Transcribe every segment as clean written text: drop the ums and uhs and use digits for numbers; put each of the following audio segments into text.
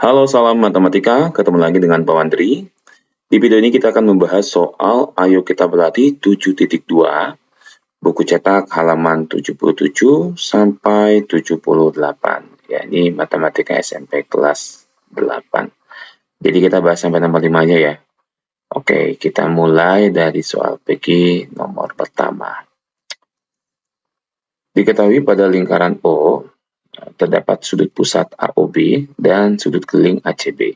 Halo, salam matematika. Ketemu lagi dengan Pak Wandri. Di video ini kita akan membahas soal Ayo Kita Berlatih 7.2, buku cetak halaman 77 sampai 78. Ya, ini matematika SMP kelas 8. Jadi kita bahas sampai nomor 5-nya ya. Oke, kita mulai dari soal PG nomor pertama. Diketahui pada lingkaran O terdapat sudut pusat AOB dan sudut keliling ACB.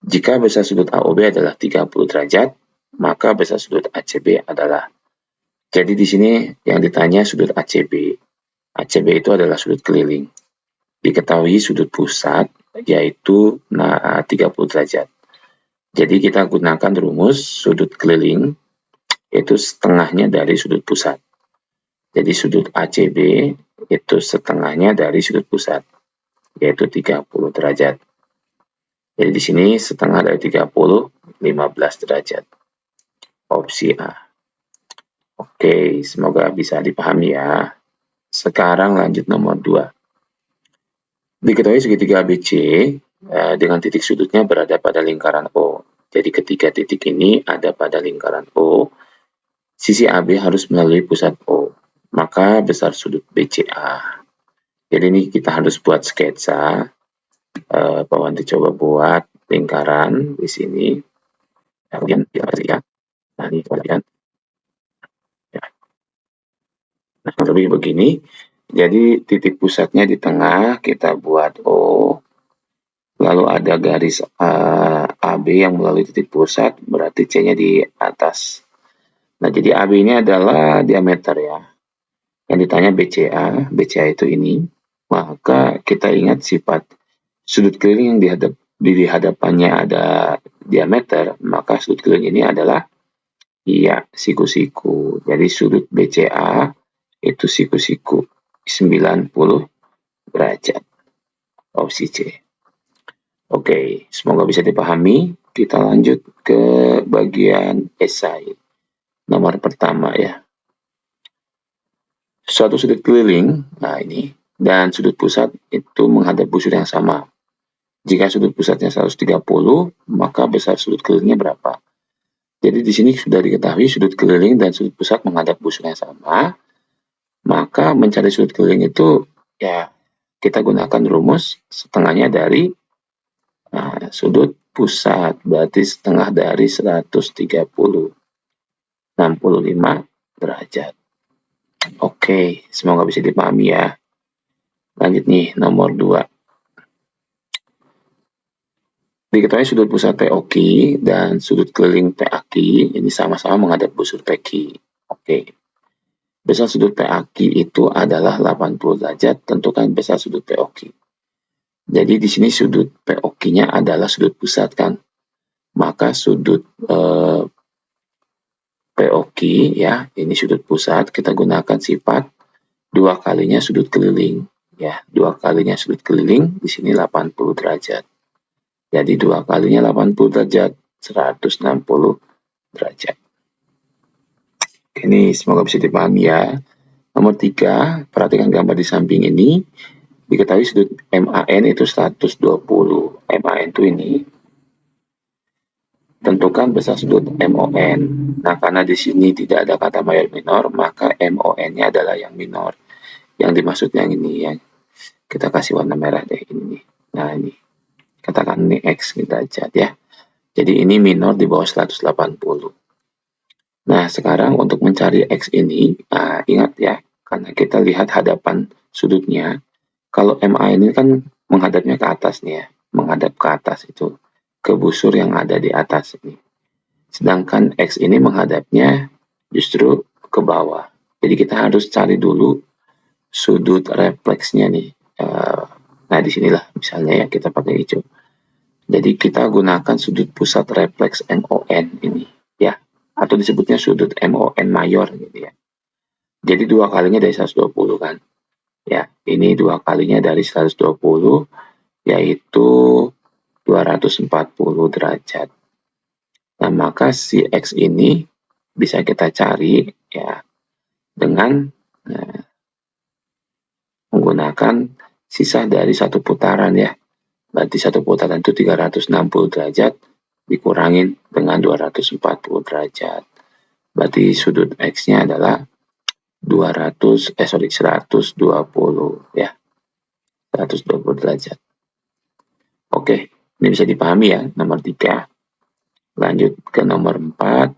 Jika besar sudut AOB adalah 30 derajat, maka besar sudut ACB adalah. Jadi di sini yang ditanya sudut ACB. ACB itu adalah sudut keliling. Diketahui sudut pusat yaitu 30 derajat. Jadi kita gunakan rumus sudut keliling itu setengahnya dari sudut pusat. Jadi sudut ACB itu setengahnya dari sudut pusat, yaitu 30 derajat. Jadi di sini setengah dari 30, 15 derajat. Opsi A. Oke, semoga bisa dipahami ya. Sekarang lanjut nomor 2. Diketahui segitiga ABC dengan titik sudutnya berada pada lingkaran O. Jadi ketiga titik ini ada pada lingkaran O. Sisi AB harus melalui pusat O. Maka besar sudut BCA. Jadi ini kita harus buat sketsa. Pak Wandi coba buat lingkaran di sini. Kemudian kita perhatikan. Nah, ini perhatikan. Ya. Nah, lebih begini. Jadi titik pusatnya di tengah, kita buat O. Lalu ada garis AB yang melalui titik pusat, berarti C-nya di atas. Nah, jadi AB ini adalah diameter ya. Yang ditanya BCA, BCA itu ini. Maka kita ingat sifat sudut keliling yang di hadapannya ada diameter, maka sudut keliling ini adalah siku-siku. Jadi sudut BCA itu siku-siku 90 derajat. Opsi C. Oke, semoga bisa dipahami. Kita lanjut ke bagian esai. Nomor pertama ya. Suatu sudut keliling, nah ini, dan sudut pusat itu menghadap busur yang sama. Jika sudut pusatnya 130, maka besar sudut kelilingnya berapa? Jadi di sini sudah diketahui sudut keliling dan sudut pusat menghadap busur yang sama. Maka mencari sudut keliling itu ya kita gunakan rumus setengahnya dari sudut pusat, berarti setengah dari 130, 65 derajat. Oke, semoga bisa dipahami ya. Lanjut nih, nomor 2. Diketahui sudut pusat POQ dan sudut keliling PAQ ini sama-sama menghadap busur PQ. Oke. Besar sudut PAQ itu adalah 80 derajat, tentukan besar sudut POQ. Jadi di sini sudut POQ-nya adalah sudut pusat kan. Maka sudut POQ ya, ini sudut pusat, kita gunakan sifat 2 kalinya sudut keliling. Ya, 2 kalinya sudut keliling, di sini 80 derajat. Jadi 2 kalinya 80 derajat, 160 derajat. Ini semoga bisa dipahami ya. Nomor 3, perhatikan gambar di samping ini. Diketahui sudut MAN itu 120. MAN itu ini. Tentukan besar sudut MON. Nah, karena di sini tidak ada kata mayor minor, maka MON-nya adalah yang minor. Yang dimaksud yang ini ya. Kita kasih warna merah deh ini. Nah, ini. Katakan ini X derajat ya. Jadi ini minor di bawah 180. Nah, sekarang untuk mencari X ini, ingat ya, karena kita lihat hadapan sudutnya. Kalau MA ini kan menghadapnya ke atas nih ya, menghadap ke atas itu, ke busur yang ada di atas ini. Sedangkan X ini menghadapnya justru ke bawah. Jadi kita harus cari dulu sudut refleksnya nih. Nah, disinilah misalnya ya kita pakai hijau. Jadi kita gunakan sudut pusat refleks MON ini ya, atau disebutnya sudut MON mayor gitu ya. Jadi 2 kalinya dari 120 kan. Ya, ini 2 kalinya dari 120 yaitu 240 derajat. Nah, maka si X ini bisa kita cari ya dengan menggunakan sisa dari satu putaran ya. Berarti satu putaran itu 360 derajat dikurangin dengan 240 derajat. Berarti sudut X-nya adalah 120 ya. 120 derajat. Oke, ini bisa dipahami ya, nomor 3. Lanjut ke nomor 4.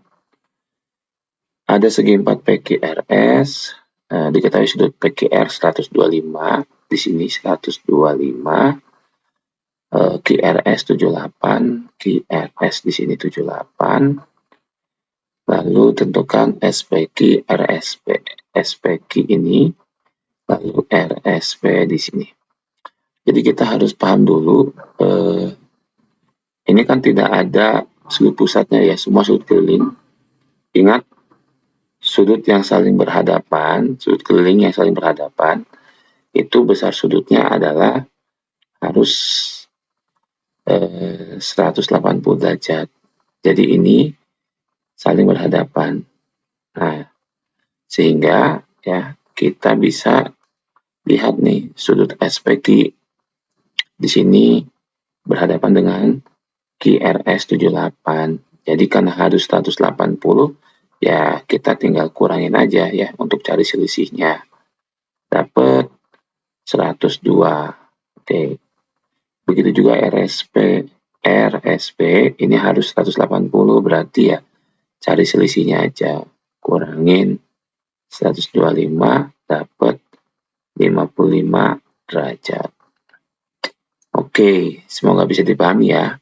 Ada segi 4 PQRS, diketahui sudut PQR 125, di sini 125, QRS 78, QRS di sini 78. Lalu tentukan SPQ, RSP. SPQ ini, lalu RSP di sini. Jadi kita harus paham dulu, ini kan tidak ada sudut pusatnya ya, semua sudut keliling. Ingat, sudut yang saling berhadapan, sudut keliling yang saling berhadapan, itu besar sudutnya adalah harus 180 derajat. Jadi ini saling berhadapan. Nah, sehingga ya kita bisa lihat nih sudut SPQ di sini berhadapan dengan QRS 78. Jadi karena harus 180, ya kita tinggal kurangin aja ya untuk cari selisihnya. Dapat 102. Oke. Begitu juga RSP. RSP ini harus 180, berarti ya cari selisihnya aja. Kurangin 125, dapat 55 derajat. Oke, semoga bisa dipahami ya.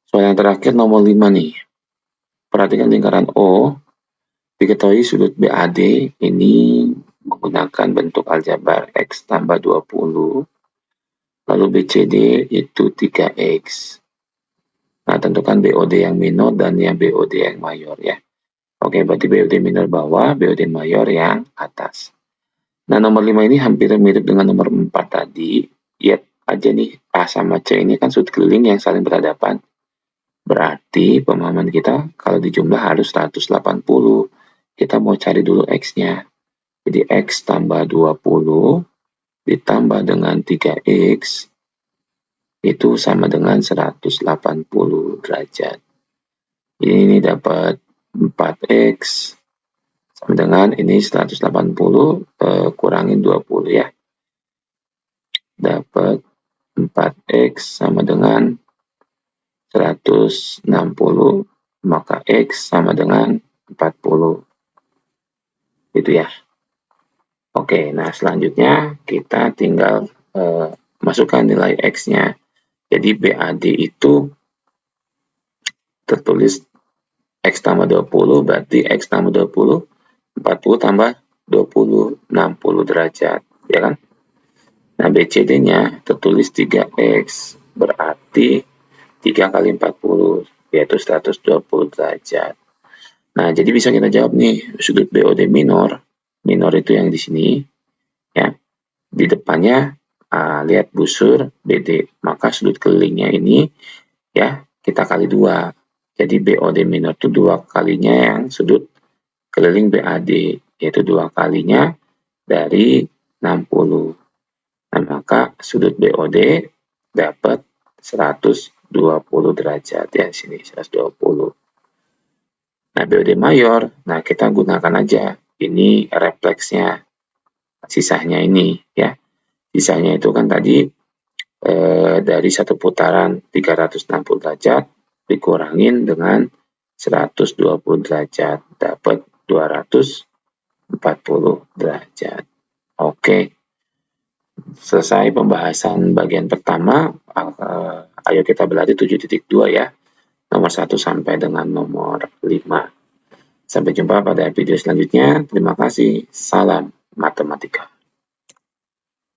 Soal yang terakhir nomor 5 nih. Perhatikan lingkaran O. Diketahui sudut BAD ini menggunakan bentuk aljabar X tambah 20. Lalu BCD itu 3X. Nah, tentukan BOD yang minor dan yang BOD yang mayor ya. Oke, berarti BOD minor bawah, BOD mayor yang atas. Nah, nomor 5 ini hampir mirip dengan nomor 4 tadi. Lihat aja nih, A sama C ini kan sudut keliling yang saling berhadapan. Berarti pemahaman kita kalau dijumlah harus 180. Kita mau cari dulu X-nya. Jadi X tambah 20 ditambah dengan 3X itu sama dengan 180 derajat. Ini dapat 4X sama dengan ini 180 kurangin 20 ya. Dapat 4X sama dengan 160, maka X sama dengan 40. Itu ya. Oke, nah selanjutnya kita tinggal masukkan nilai X-nya. Jadi BAD itu tertulis X tambah 20, berarti X tambah 20, 40 tambah 20, 60 derajat, ya kan? Nah, BCD-nya tertulis 3X, berarti 3 kali 40, yaitu 120 derajat. Nah, jadi bisa kita jawab nih, sudut BOD minor, minor itu yang di sini, ya. Di depannya, lihat busur BD, maka sudut kelilingnya ini, ya, kita kali 2. Jadi BOD minor itu 2 kalinya yang sudut keliling BAD, yaitu 2 kalinya dari 60. Nah, maka sudut BOD dapat 120 derajat ya, sini 120. Nah, BOD mayor, nah kita gunakan aja ini refleksnya, sisanya ini ya. Sisanya itu kan tadi dari satu putaran 360 derajat dikurangin dengan 120 derajat, dapat 240 derajat. Oke. Selesai pembahasan bagian pertama. Ayo kita berlatih 7.2 ya. Nomor 1 sampai dengan nomor 5. Sampai jumpa pada video selanjutnya. Terima kasih. Salam matematika.